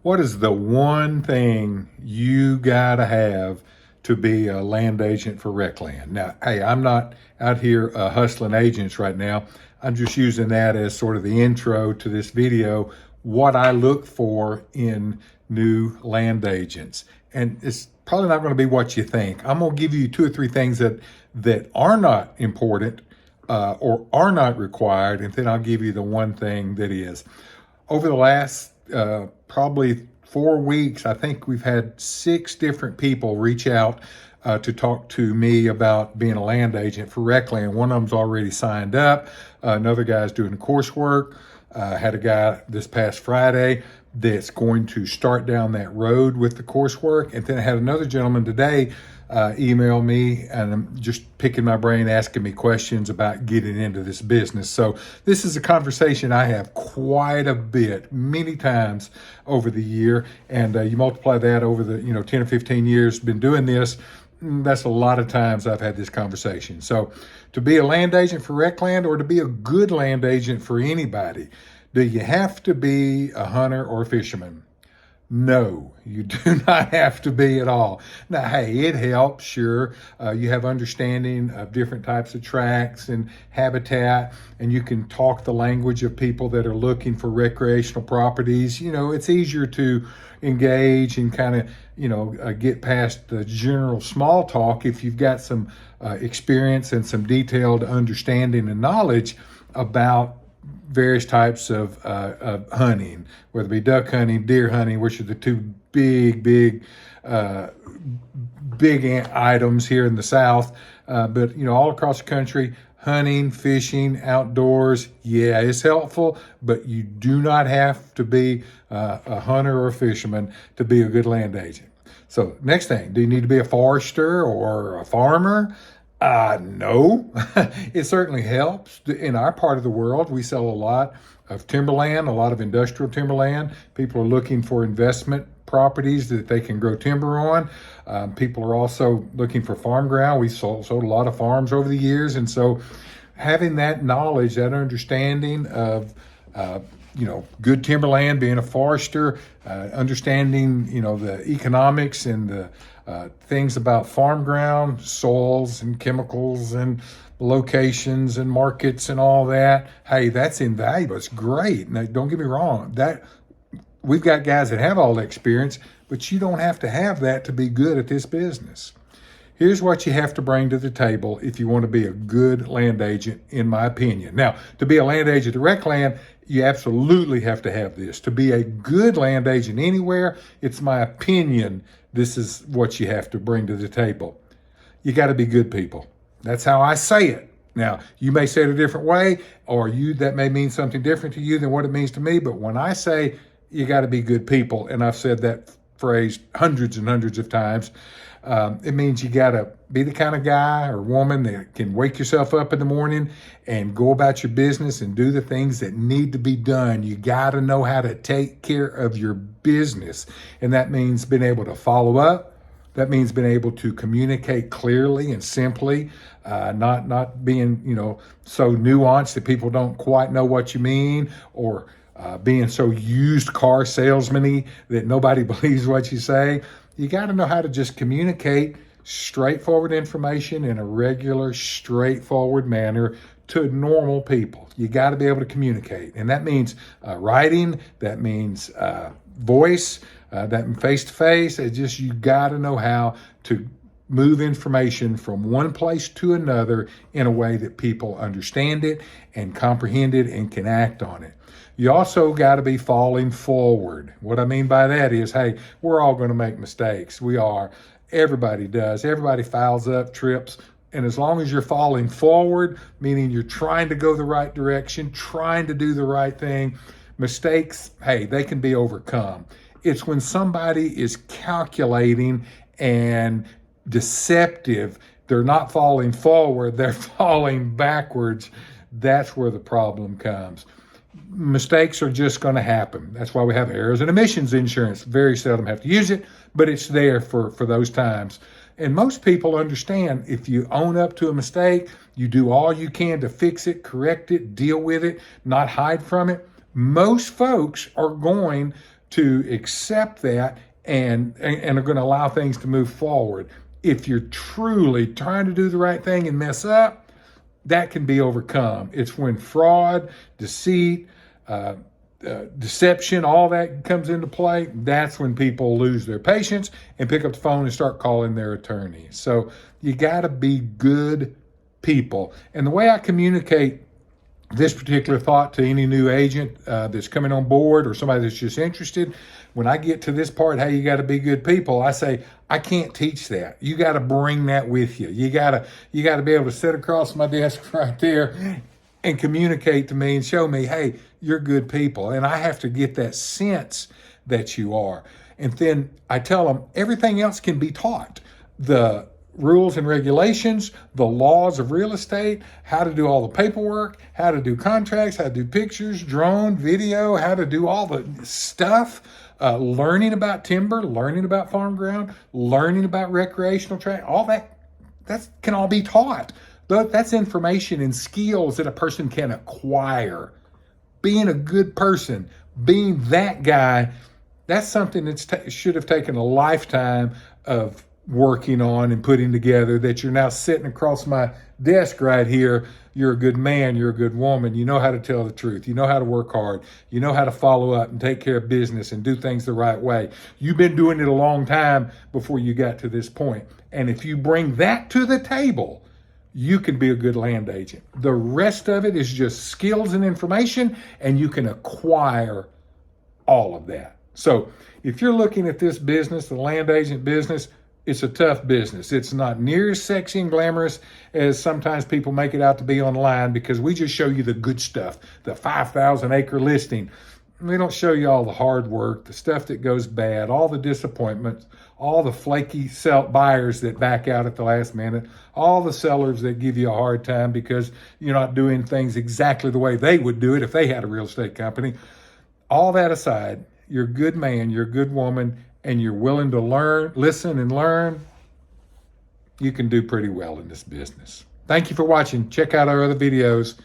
What is the one thing you gotta have to be a land agent for RecLand? Now, hey, I'm not out here hustling agents right now. I'm just using that as sort of the intro to this video, what I look for in new land agents. And it's probably not going to be what you think. I'm going to give you two or three things that are not important or are not required, and then I'll give you the one thing that is. Over the last probably 4 weeks, I think we've had 6 different people reach out to talk to me about being a land agent for RecLand. One of them's already signed up. Another guy's doing the coursework. Had a guy this past Friday that's going to start down that road with the coursework. And then I had another gentleman today email me, and I'm just picking my brain, asking me questions about getting into this business. So this is a conversation I have quite a bit, many times over the year. And you multiply that over the 10 or 15 years been doing this, that's a lot of times I've had this conversation. So to be a land agent for RecLand, or to be a good land agent for anybody, do you have to be a hunter or a fisherman? No, you do not have to be at all. Now, hey, it helps, sure. You have understanding of different types of tracks and habitat, and you can talk the language of people that are looking for recreational properties. It's easier to engage and kind of, get past the general small talk if you've got some experience and some detailed understanding and knowledge about various types of hunting, whether it be duck hunting, deer hunting, which are the two big items here in the South. But all across the country, hunting, fishing, outdoors, yeah, it's helpful, but you do not have to be a hunter or a fisherman to be a good land agent. So next thing, do you need to be a forester or a farmer? No, it certainly helps. In our part of the world, we sell a lot of timberland, a lot of industrial timberland. People are looking for investment properties that they can grow timber on. People are also looking for farm ground. We've sold a lot of farms over the years. And so having that knowledge, that understanding of good timberland, being a forester, understanding, the economics and the things about farm ground, soils and chemicals and locations and markets and all that. Hey, that's invaluable. It's great. Now, don't get me wrong. That we've got guys that have all the experience, but you don't have to have that to be good at this business. Here's what you have to bring to the table if you want to be a good land agent, in my opinion. Now, to be a land agent at RecLand, you absolutely have to have this. To be a good land agent anywhere, it's my opinion, this is what you have to bring to the table. You got to be good people. That's how I say it. Now, you may say it a different way, or that may mean something different to you than what it means to me, but when I say you got to be good people, and I've said that phrase hundreds and hundreds of times, it means you got to be the kind of guy or woman that can wake yourself up in the morning and go about your business and do the things that need to be done. You got to know how to take care of your business. And that means being able to follow up. That means being able to communicate clearly and simply, not being, so nuanced that people don't quite know what you mean, or being so used car salesman-y that nobody believes what you say. You got to know how to just communicate straightforward information in a regular, straightforward manner to normal people. You got to be able to communicate. And that means writing, that means voice, that means face-to-face. It's just, you got to know how to move information from one place to another in a way that people understand it and comprehend it and can act on it. You also got to be falling forward. What I mean by that is, hey, we're all going to make mistakes. We are. Everybody does. Everybody fouls up, trips. And as long as you're falling forward, meaning you're trying to go the right direction, trying to do the right thing, mistakes, hey, they can be overcome. It's when somebody is calculating and deceptive, they're not falling forward, they're falling backwards. That's where the problem comes. Mistakes are just going to happen. That's why we have errors and omissions insurance. Very seldom have to use it, but it's there for those times. And most people understand if you own up to a mistake, you do all you can to fix it, correct it, deal with it, not hide from it. Most folks are going to accept that and are going to allow things to move forward. If you're truly trying to do the right thing and mess up, that can be overcome. It's when fraud, deceit, deception, all that comes into play. That's when people lose their patience and pick up the phone and start calling their attorney. So you got to be good people. And the way I communicate this particular thought to any new agent that's coming on board or somebody that's just interested, when I get to this part, hey, you got to be good people, I say, I can't teach that. You got to bring that with you. You got to be able to sit across my desk right there and communicate to me and show me, hey, you're good people. And I have to get that sense that you are. And then I tell them everything else can be taught. The rules and regulations, the laws of real estate, how to do all the paperwork, how to do contracts, how to do pictures, drone, video, how to do all the stuff, learning about timber, learning about farm ground, learning about recreational track, all that can all be taught. That's information and skills that a person can acquire. Being a good person, being that guy, that's something that should have taken a lifetime of working on and putting together, that you're now sitting across my desk right here. You're a good man, you're a good woman, you know how to tell the truth, you know how to work hard, you know how to follow up and take care of business and do things the right way. You've been doing it a long time before you got to this point. And if you bring that to the table, you can be a good land agent. The rest of it is just skills and information, and you can acquire all of that. So if you're looking at this business, the land agent business, it's a tough business. It's not near as sexy and glamorous as sometimes people make it out to be online, because we just show you the good stuff, the 5,000 acre listing. We don't show you all the hard work, the stuff that goes bad, all the disappointments, all the flaky buyers that back out at the last minute, all the sellers that give you a hard time because you're not doing things exactly the way they would do it if they had a real estate company. All that aside, you're a good man, you're a good woman, and you're willing to listen and learn, you can do pretty well in this business. Thank you for watching. Check out our other videos.